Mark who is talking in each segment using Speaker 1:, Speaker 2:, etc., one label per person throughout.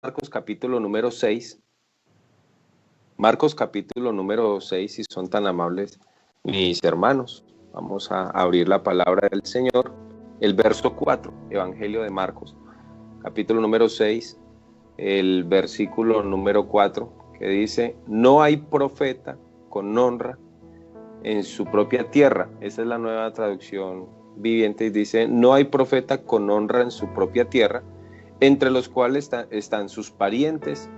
Speaker 1: Marcos capítulo número 6. Marcos capítulo número 6, si son tan amables, mis hermanos. Vamos a abrir la palabra del Señor. El verso 4, Evangelio de Marcos, capítulo número 6, el versículo número 4, que dice: no hay profeta con honra en su propia tierra. Esa es la nueva traducción viviente y dice: no hay profeta con honra en su propia tierra, entre los cuales están sus parientes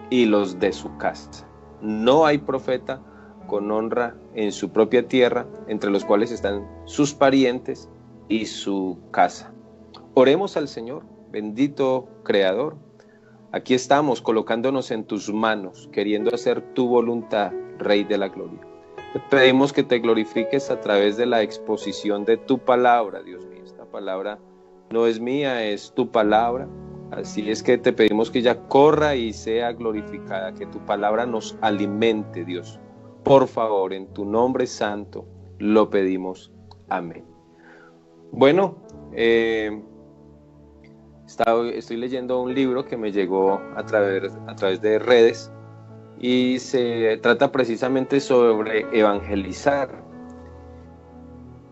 Speaker 1: y los de su casa. No hay profeta con honra en su propia tierra, entre los cuales están sus parientes y su casa. Oremos al Señor. Bendito Creador, aquí estamos colocándonos en tus manos, queriendo hacer tu voluntad, Rey de la Gloria. Te pedimos que te glorifiques a través de la exposición de tu palabra, Dios mío. Esta palabra no es mía, es tu palabra. Así es que te pedimos que ella corra y sea glorificada, que tu palabra nos alimente, Dios. Por favor, en tu nombre santo lo pedimos. Amén. Bueno, estoy leyendo un libro que me llegó a través de redes y se trata precisamente sobre evangelizar.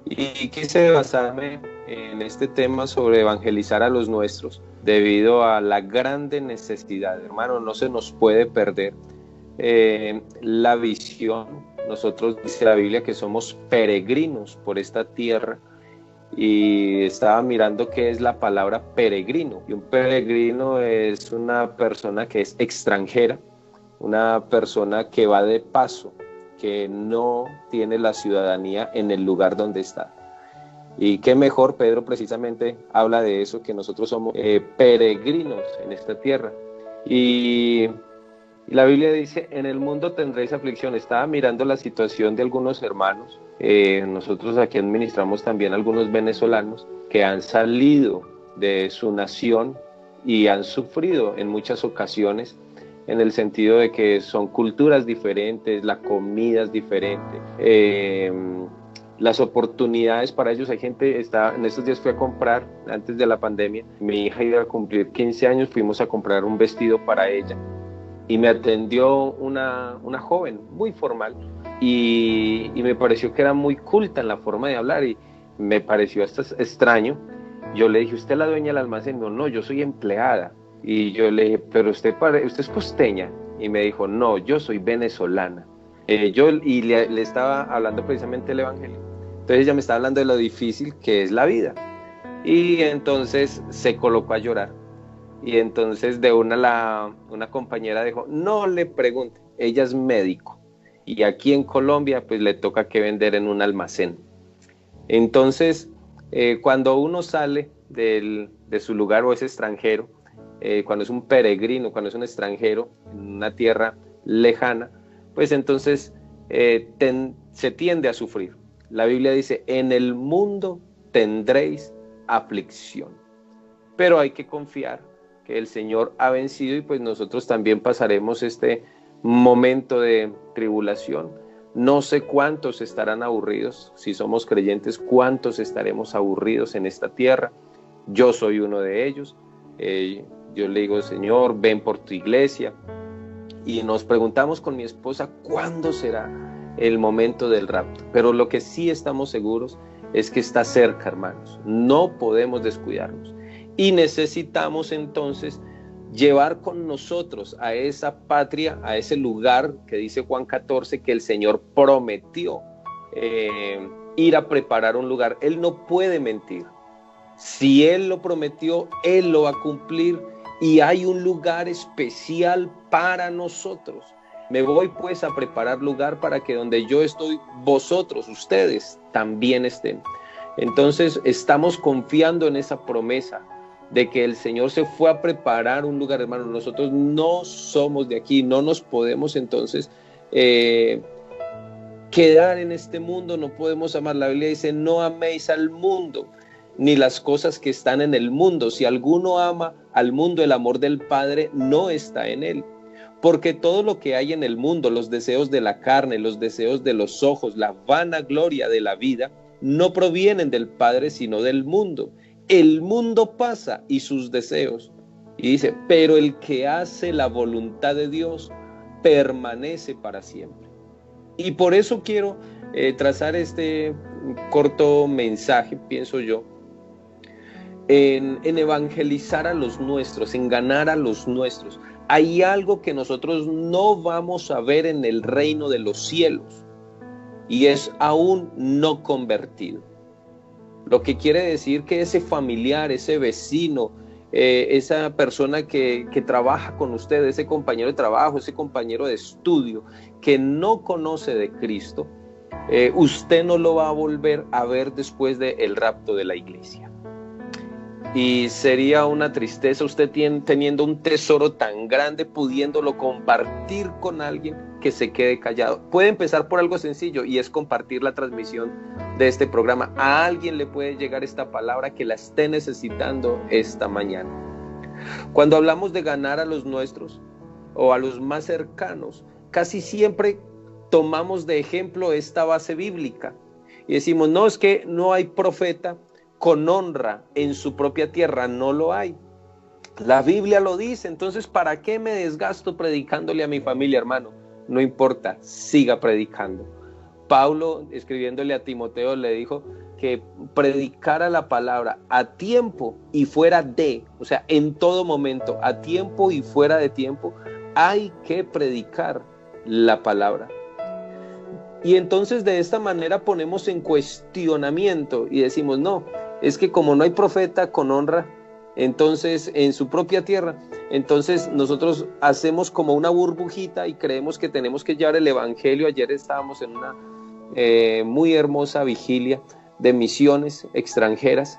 Speaker 1: Y quise basarme en este tema sobre evangelizar a los nuestros debido a la grande necesidad. Hermano, no se nos puede perder la visión. Nosotros, dice la Biblia, que somos peregrinos por esta tierra, y estaba mirando qué es la palabra peregrino. Y un peregrino es una persona que es extranjera, una persona que va de paso, que no tiene la ciudadanía en el lugar donde está. Y qué mejor, Pedro precisamente habla de eso, que nosotros somos peregrinos en esta tierra. Y la Biblia dice: en el mundo tendréis aflicción. Estaba mirando la situación de algunos hermanos. Nosotros aquí administramos también algunos venezolanos que han salido de su nación y han sufrido en muchas ocasiones, en el sentido de que son culturas diferentes, la comida es diferente, las oportunidades para ellos. Hay gente, en estos días fui a comprar, antes de la pandemia, mi hija iba a cumplir 15 años, fuimos a comprar un vestido para ella y me atendió una joven muy formal y me pareció que era muy culta en la forma de hablar y me pareció hasta extraño. Yo le dije: ¿usted es la dueña del almacén? No, yo soy empleada. Y yo le dije: pero usted es costeña. Y me dijo: no, yo soy venezolana. Le estaba hablando precisamente del evangelio. Entonces ella me estaba hablando de lo difícil que es la vida. Y entonces se colocó a llorar. Y entonces una compañera dijo: no le pregunte, ella es médico. Y aquí en Colombia pues le toca que vender en un almacén. Entonces, cuando uno sale de su lugar o es extranjero, cuando es un peregrino, cuando es un extranjero en una tierra lejana, pues entonces se tiende a sufrir. La Biblia dice: en el mundo tendréis aflicción, pero hay que confiar que el Señor ha vencido y pues nosotros también pasaremos este momento de tribulación. No sé cuántos estarán aburridos, si somos creyentes, cuántos estaremos aburridos en esta tierra. Yo soy uno de ellos. Yo le digo: Señor, ven por tu iglesia. Y nos preguntamos con mi esposa: ¿cuándo será el momento del rapto? Pero lo que sí estamos seguros es que está cerca, hermanos. No podemos descuidarnos. Y necesitamos entonces llevar con nosotros a esa patria, a ese lugar que dice Juan 14, que el Señor prometió ir a preparar un lugar. Él no puede mentir. Si Él lo prometió, Él lo va a cumplir, y hay un lugar especial para nosotros. Me voy pues a preparar lugar para que donde yo estoy, vosotros, ustedes, también estén. Entonces estamos confiando en esa promesa de que el Señor se fue a preparar un lugar, hermano. Nosotros no somos de aquí, no nos podemos entonces quedar en este mundo, no podemos amar. La Biblia dice: no améis al mundo ni las cosas que están en el mundo. Si alguno ama al mundo, el amor del Padre no está en él. Porque todo lo que hay en el mundo, los deseos de la carne, los deseos de los ojos, la vanagloria de la vida, no provienen del Padre, sino del mundo. El mundo pasa y sus deseos, Y dice, pero el que hace la voluntad de Dios permanece para siempre. Y por eso quiero trazar este corto mensaje, pienso yo, en evangelizar a los nuestros, en ganar a los nuestros. Hay algo que nosotros no vamos a ver en el reino de los cielos, y es aún no convertido. Lo que quiere decir que ese familiar, ese vecino, esa persona que trabaja con usted, ese compañero de trabajo, ese compañero de estudio, que no conoce de Cristo, usted no lo va a volver a ver después del rapto de la iglesia. Y sería una tristeza usted teniendo un tesoro tan grande, pudiéndolo compartir con alguien, que se quede callado. Puede empezar por algo sencillo, y es compartir la transmisión de este programa. A alguien le puede llegar esta palabra que la esté necesitando esta mañana. Cuando hablamos de ganar a los nuestros o a los más cercanos, casi siempre tomamos de ejemplo esta base bíblica y decimos, no, es que no hay profeta con honra en su propia tierra. No lo hay. La Biblia lo dice. Entonces, ¿para qué me desgasto predicándole a mi familia, hermano? No importa, siga predicando. Pablo, escribiéndole a Timoteo, le dijo que predicara la palabra a tiempo y fuera de, o sea, en todo momento, a tiempo y fuera de tiempo, hay que predicar la palabra. Y entonces de esta manera ponemos en cuestionamiento y decimos, no, es que como no hay profeta con honra, entonces en su propia tierra, entonces nosotros hacemos como una burbujita y creemos que tenemos que llevar el evangelio. Ayer estábamos en una muy hermosa vigilia de misiones extranjeras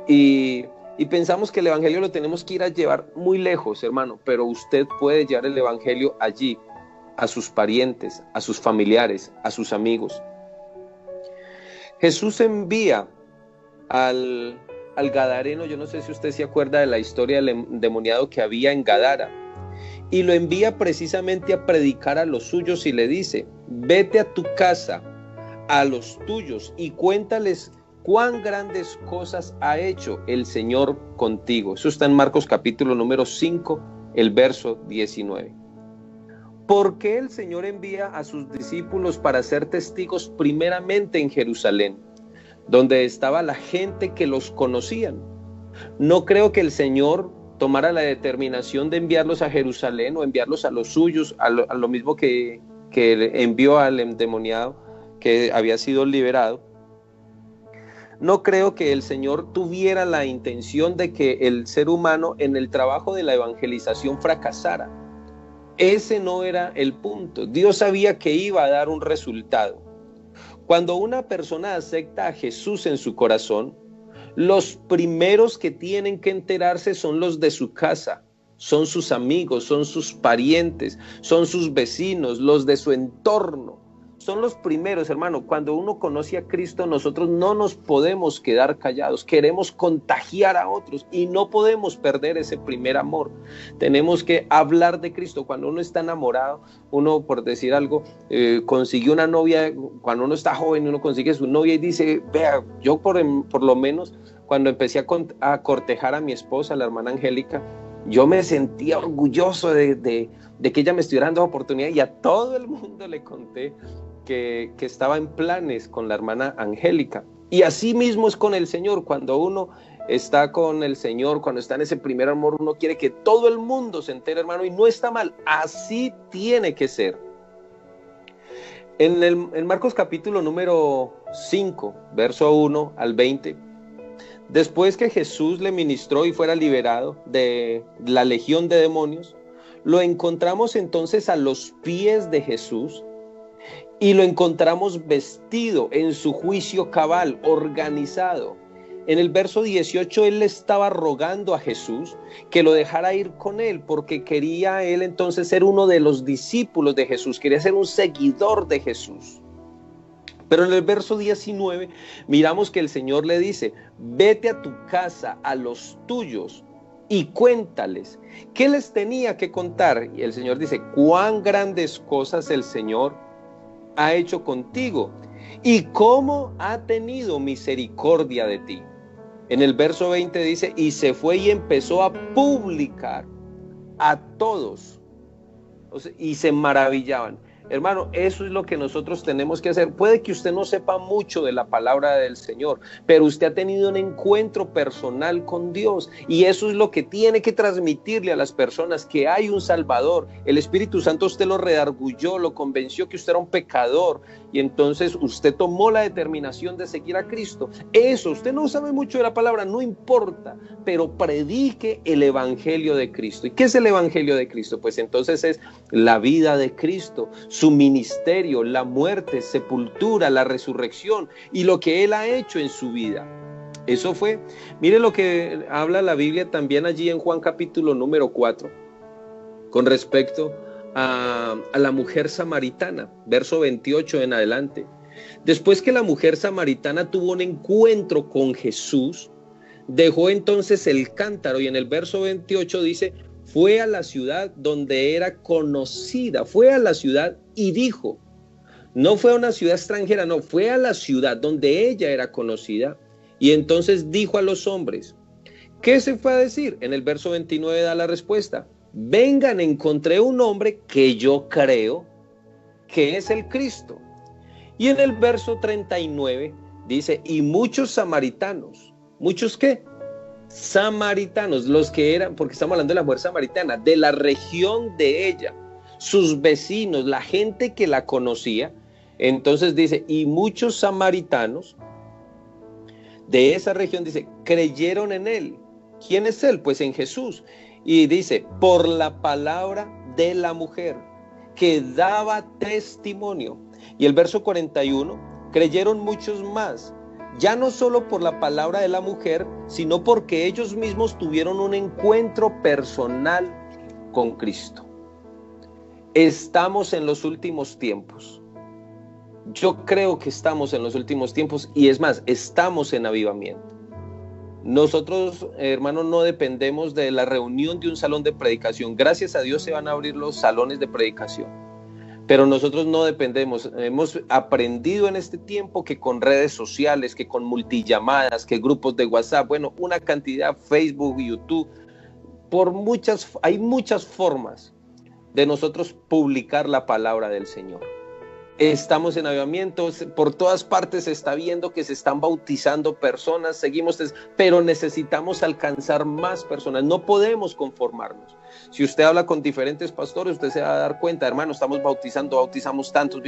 Speaker 1: y pensamos que el evangelio lo tenemos que ir a llevar muy lejos, hermano, pero usted puede llevar el evangelio allí, a sus parientes, a sus familiares, a sus amigos. Jesús envía al Gadareno, yo no sé si usted se acuerda de la historia del endemoniado que había en Gadara, y lo envía precisamente a predicar a los suyos y le dice, vete a tu casa, a los tuyos, y cuéntales cuán grandes cosas ha hecho el Señor contigo. Eso está en Marcos capítulo número 5, el verso 19. ¿Por qué el Señor envía a sus discípulos para ser testigos primeramente en Jerusalén, donde estaba la gente que los conocían? No creo que el Señor tomara la determinación de enviarlos a Jerusalén o enviarlos a los suyos, a lo mismo que envió al endemoniado que había sido liberado. No creo que el Señor tuviera la intención de que el ser humano en el trabajo de la evangelización fracasara. Ese no era el punto. Dios sabía que iba a dar un resultado. Cuando una persona acepta a Jesús en su corazón, los primeros que tienen que enterarse son los de su casa, son sus amigos, son sus parientes, son sus vecinos, los de su entorno. Son los primeros, hermano. Cuando uno conoce a Cristo, nosotros no nos podemos quedar callados. Queremos contagiar a otros y no podemos perder ese primer amor. Tenemos que hablar de Cristo. Cuando uno está enamorado, uno, por decir algo, consiguió una novia. Cuando uno está joven, uno consigue su novia y dice, vea, yo por lo menos cuando empecé a cortejar a mi esposa, la hermana Angélica, yo me sentía orgulloso de que ella me estuviera dando oportunidad, y a todo el mundo le conté que estaba en planes con la hermana Angélica. Y así mismo es con el Señor. Cuando uno está con el Señor, cuando está en ese primer amor, uno quiere que todo el mundo se entere, hermano, y no está mal. Así tiene que ser. En Marcos capítulo número 5, verso 1 al 20, después que Jesús le ministró y fuera liberado de la legión de demonios, lo encontramos entonces a los pies de Jesús y lo encontramos vestido en su juicio cabal, organizado. En el verso 18 él le estaba rogando a Jesús que lo dejara ir con él, porque quería él entonces ser uno de los discípulos de Jesús, quería ser un seguidor de Jesús. Pero en el verso 19 miramos que el Señor le dice, vete a tu casa, a los tuyos, y cuéntales. ¿Qué les tenía que contar? Y el Señor dice, cuán grandes cosas el Señor ha hecho contigo y cómo ha tenido misericordia de ti. En el verso 20 dice, y se fue y empezó a publicar a todos. O sea, y se maravillaban. Hermano, eso es lo que nosotros tenemos que hacer. Puede que usted no sepa mucho de la palabra del Señor, pero usted ha tenido un encuentro personal con Dios, y eso es lo que tiene que transmitirle a las personas, que hay un Salvador. El Espíritu Santo usted lo redarguyó, lo convenció que usted era un pecador, y entonces usted tomó la determinación de seguir a Cristo. Eso, usted no sabe mucho de la palabra, no importa, pero predique el Evangelio de Cristo. ¿Y qué es el Evangelio de Cristo? Pues entonces es la vida de Cristo, su ministerio, la muerte, sepultura, la resurrección y lo que Él ha hecho en su vida. Eso fue. Mire lo que habla la Biblia también allí en Juan capítulo número 4 con respecto a la mujer samaritana, verso 28 en adelante. Después que la mujer samaritana tuvo un encuentro con Jesús, dejó entonces el cántaro, y en el verso 28 dice, fue a la ciudad donde era conocida, fue a la ciudad y dijo, no fue a una ciudad extranjera, no, fue a la ciudad donde ella era conocida, y entonces dijo a los hombres, ¿qué se fue a decir? En el verso 29 da la respuesta, vengan, encontré un hombre que yo creo que es el Cristo. Y en el verso 39 dice, y muchos samaritanos, ¿muchos qué? Samaritanos, los que eran, porque estamos hablando de la mujer samaritana, de la región de ella, sus vecinos, la gente que la conocía. Entonces dice, y muchos samaritanos de esa región, dice, creyeron en él. ¿Quién es él? Pues en Jesús. Y dice, por la palabra de la mujer que daba testimonio. Y el verso 41, creyeron muchos más, ya no solo por la palabra de la mujer, sino porque ellos mismos tuvieron un encuentro personal con Cristo. Estamos en los últimos tiempos. Yo creo que estamos en los últimos tiempos, y es más, estamos en avivamiento. Nosotros, hermanos, no dependemos de la reunión de un salón de predicación. Gracias a Dios se van a abrir los salones de predicación, pero nosotros no dependemos. Hemos aprendido en este tiempo que con redes sociales, que con multillamadas, que grupos de WhatsApp, bueno, una cantidad, Facebook, YouTube, hay muchas formas de nosotros publicar la palabra del Señor. Estamos en avivamiento, por todas partes se está viendo que se están bautizando personas, pero necesitamos alcanzar más personas, no podemos conformarnos. Si usted habla con diferentes pastores, usted se va a dar cuenta, hermano, bautizamos tantos,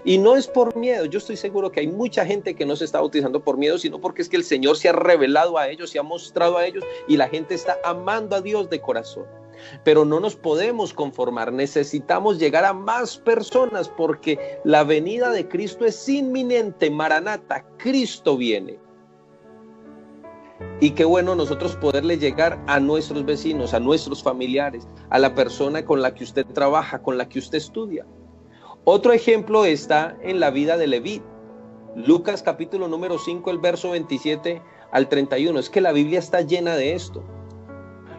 Speaker 1: y no es por miedo. Yo estoy seguro que hay mucha gente que no se está bautizando por miedo, sino porque es que el Señor se ha revelado a ellos, se ha mostrado a ellos, y la gente está amando a Dios de corazón. Pero no nos podemos conformar, necesitamos llegar a más personas, porque la venida de Cristo es inminente. Maranata, Cristo viene. Y qué bueno nosotros poderle llegar a nuestros vecinos, a nuestros familiares, a la persona con la que usted trabaja, con la que usted estudia. Otro ejemplo está en la vida de Leví. Lucas capítulo número 5, el verso 27 al 31. Es que la Biblia está llena de esto.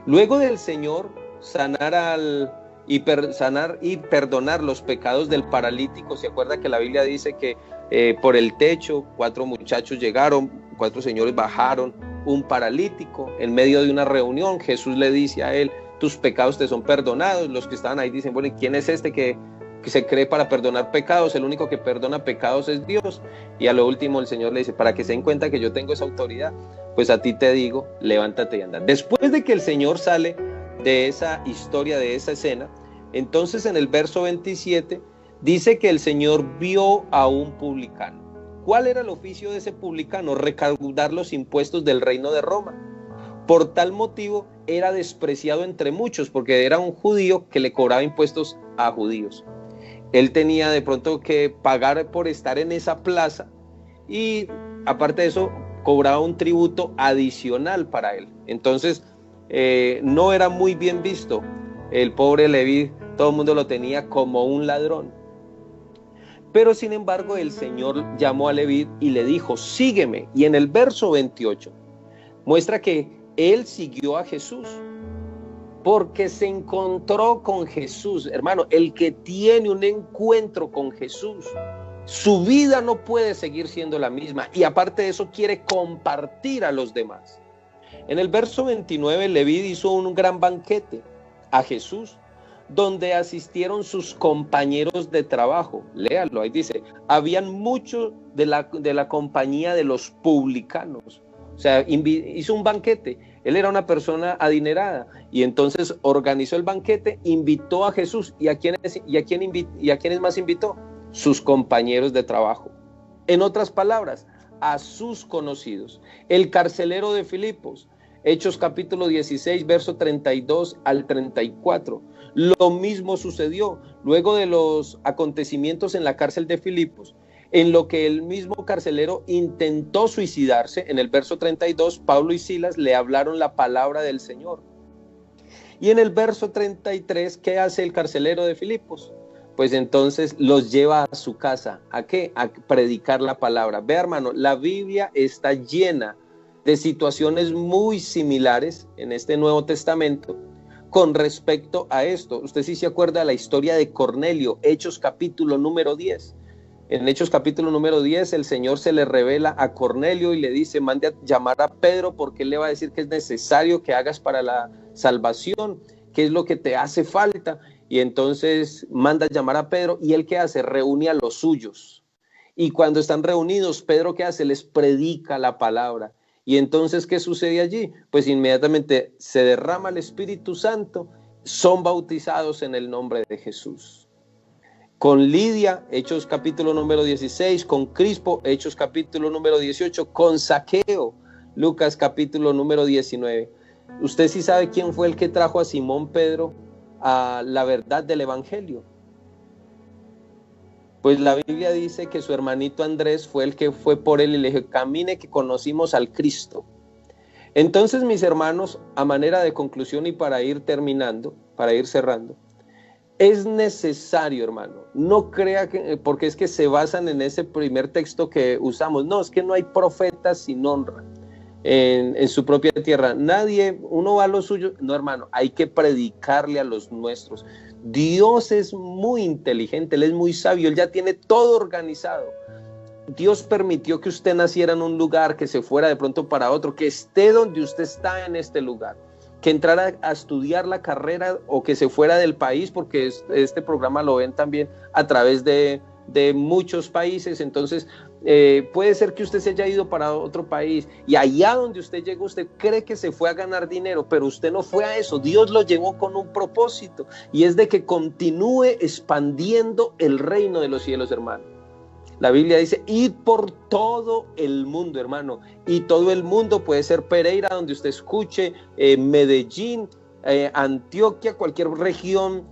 Speaker 1: Luego del Señor sanar y perdonar los pecados del paralítico. ¿Se acuerda que la Biblia dice que por el techo 4 muchachos llegaron, 4 señores bajaron, un paralítico en medio de una reunión? Jesús le dice a él, tus pecados te son perdonados. Los que estaban ahí dicen, bueno, ¿y quién es este que se cree para perdonar pecados? El único que perdona pecados es Dios. Y a lo último el Señor le dice, para que se den cuenta que yo tengo esa autoridad, pues a ti te digo, levántate y anda. Después de que el Señor sale de esa historia, de esa escena, entonces en el verso 27 dice que el Señor vio a un publicano. ¿Cuál era el oficio de ese publicano? Recaudar los impuestos del reino de Roma. Por tal motivo era despreciado entre muchos, porque era un judío que le cobraba impuestos a judíos. Él tenía de pronto que pagar por estar en esa plaza, y aparte de eso cobraba un tributo adicional para él. Entonces no era muy bien visto. El pobre Leví, todo el mundo lo tenía como un ladrón. Pero sin embargo el Señor llamó a Leví y le dijo, sígueme. Y en el verso 28 muestra que él siguió a Jesús porque se encontró con Jesús. Hermano, el que tiene un encuentro con Jesús, su vida no puede seguir siendo la misma, y aparte de eso quiere compartir a los demás. En el verso 29, Leví hizo un gran banquete a Jesús, donde asistieron sus compañeros de trabajo. Léalo, ahí dice, habían muchos de la compañía de los publicanos. O sea, hizo un banquete. Él era una persona adinerada y entonces organizó el banquete, invitó a Jesús. ¿Y a quiénes más invitó? Sus compañeros de trabajo. En otras palabras, a sus conocidos. El carcelero de Filipos, Hechos capítulo 16, verso 32 al 34. Lo mismo sucedió luego de los acontecimientos en la cárcel de Filipos, en lo que el mismo carcelero intentó suicidarse. En el verso 32, Pablo y Silas le hablaron la palabra del Señor. Y en el verso 33, ¿qué hace el carcelero de Filipos? Pues entonces los lleva a su casa. ¿A qué? A predicar la palabra. Ve, hermano, la Biblia está llena de situaciones muy similares en este Nuevo Testamento con respecto a esto. Usted sí se acuerda de la historia de Cornelio, Hechos capítulo número 10. En Hechos capítulo número 10, el Señor se le revela a Cornelio y le dice, mande a llamar a Pedro porque él le va a decir que es necesario que hagas para la salvación, qué es lo que te hace falta. Y entonces manda a llamar a Pedro y él ¿qué hace? Reúne a los suyos. Y cuando están reunidos, Pedro ¿qué hace? Les predica la palabra. Y entonces, ¿qué sucede allí? Pues inmediatamente se derrama el Espíritu Santo, son bautizados en el nombre de Jesús. Con Lidia, Hechos capítulo número 16, con Crispo, Hechos capítulo número 18, con Zaqueo, Lucas capítulo número 19. ¿Usted sí sabe quién fue el que trajo a Simón Pedro a la verdad del Evangelio? Pues la Biblia dice que su hermanito Andrés fue el que fue por él y le dijo, camine que conocimos al Cristo. Entonces, mis hermanos, a manera de conclusión y para ir terminando, para ir cerrando, es necesario, hermano, no crea que, porque es que se basan en ese primer texto que usamos, no, es que no hay profetas sin honra en su propia tierra, uno va a lo suyo, no, hermano, hay que predicarle a los nuestros. Dios es muy inteligente, Él es muy sabio, Él ya tiene todo organizado. Dios permitió que usted naciera en un lugar, que se fuera de pronto para otro, que esté donde usted está en este lugar, que entrara a estudiar la carrera o que se fuera del país, porque este programa lo ven también a través de muchos países. Entonces puede ser que usted se haya ido para otro país y allá donde usted llegó, usted cree que se fue a ganar dinero, pero usted no fue a eso. Dios lo llevó con un propósito y es de que continúe expandiendo el reino de los cielos, hermano. La Biblia dice, id por todo el mundo, hermano, y todo el mundo puede ser Pereira, donde usted escuche, Medellín, Antioquia, cualquier región,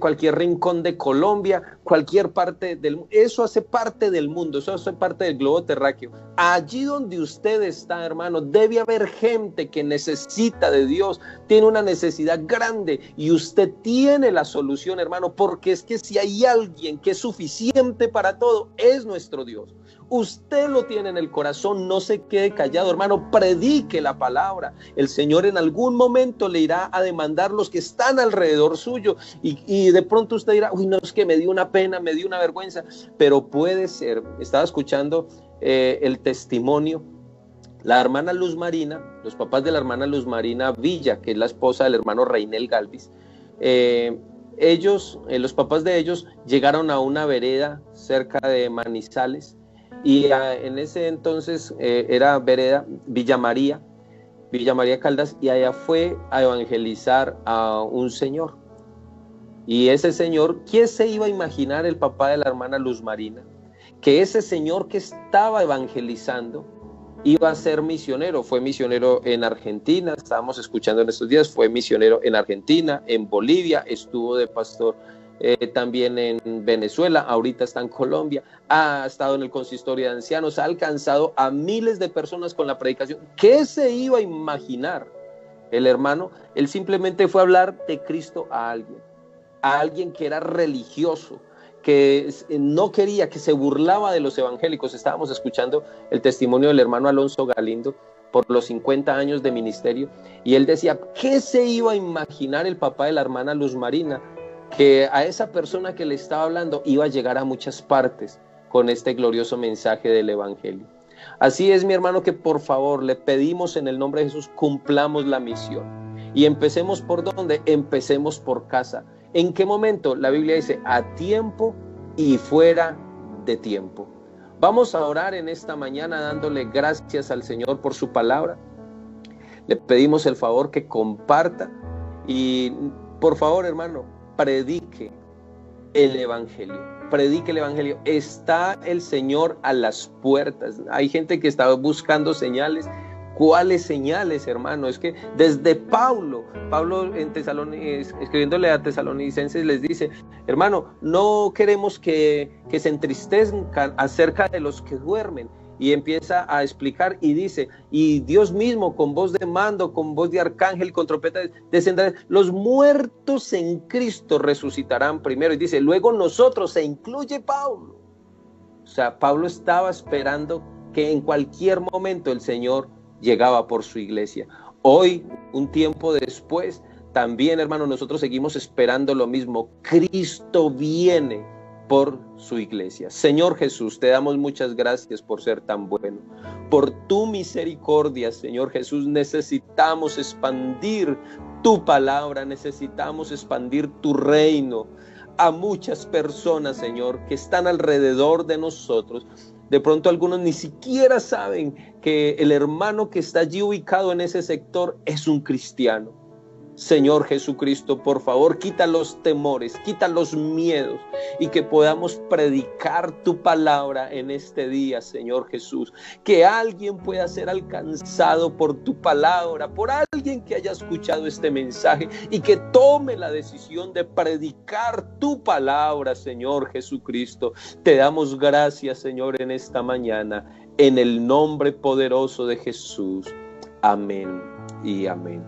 Speaker 1: cualquier rincón de Colombia, cualquier parte del mundo. Eso hace parte del mundo, eso hace parte del globo terráqueo. Allí donde usted está, hermano, debe haber gente que necesita de Dios, tiene una necesidad grande y usted tiene la solución, hermano, porque es que si hay alguien que es suficiente para todo, es nuestro Dios. Usted lo tiene en el corazón, no se quede callado, hermano, predique la palabra. El Señor en algún momento le irá a demandar los que están alrededor suyo y de pronto usted dirá, uy, no, es que me dio una pena, me dio una vergüenza, pero puede ser. Estaba escuchando el testimonio, la hermana Luz Marina, los papás de la hermana Luz Marina Villa, que es la esposa del hermano Reinel Galvis. Los papás de ellos llegaron a una vereda cerca de Manizales, y en ese entonces era vereda Villa María Caldas, y allá fue a evangelizar a un señor. Y ese señor, ¿quién se iba a imaginar, el papá de la hermana Luz Marina, que ese señor que estaba evangelizando iba a ser misionero? Fue misionero en Argentina, estábamos escuchando en estos días, fue misionero en Argentina, en Bolivia, estuvo de pastor también en Venezuela, ahorita está en Colombia, ha estado en el consistorio de ancianos, ha alcanzado a miles de personas con la predicación. ¿Qué se iba a imaginar el hermano? Él simplemente fue a hablar de Cristo a alguien que era religioso, que no quería, que se burlaba de los evangélicos. Estábamos escuchando el testimonio del hermano Alonso Galindo por los 50 años de ministerio, y él decía, ¿qué se iba a imaginar el papá de la hermana Luz Marina? Que a esa persona que le estaba hablando iba a llegar a muchas partes con este glorioso mensaje del evangelio. Así es, mi hermano, que por favor le pedimos en el nombre de Jesús, cumplamos la misión. Y empecemos ¿por dónde? Empecemos por casa. ¿En qué momento? La Biblia dice, a tiempo y fuera de tiempo. Vamos a orar en esta mañana dándole gracias al Señor por su palabra. Le pedimos el favor que comparta y por favor, hermano, predique el Evangelio. Predique el Evangelio. Está el Señor a las puertas. Hay gente que está buscando señales. ¿Cuáles señales, hermano? Es que desde Pablo en escribiéndole a tesalonicenses les dice, hermano, no queremos que se entristezcan acerca de los que duermen. Y empieza a explicar y dice, y Dios mismo con voz de mando, con voz de arcángel, con trompeta descenderá. Los muertos en Cristo resucitarán primero. Y dice, luego nosotros, se incluye Pablo. O sea, Pablo estaba esperando que en cualquier momento el Señor llegaba por su iglesia. Hoy, un tiempo después, también, hermano, nosotros seguimos esperando lo mismo. Cristo viene por su iglesia. Señor Jesús, te damos muchas gracias por ser tan bueno. Por tu misericordia, Señor Jesús, necesitamos expandir tu palabra, necesitamos expandir tu reino a muchas personas, Señor, que están alrededor de nosotros. De pronto algunos ni siquiera saben que el hermano que está allí ubicado en ese sector es un cristiano. Señor Jesucristo, por favor, quita los temores, quita los miedos y que podamos predicar tu palabra en este día, Señor Jesús. Que alguien pueda ser alcanzado por tu palabra, por alguien que haya escuchado este mensaje y que tome la decisión de predicar tu palabra, Señor Jesucristo. Te damos gracias, Señor, en esta mañana, en el nombre poderoso de Jesús. Amén y amén.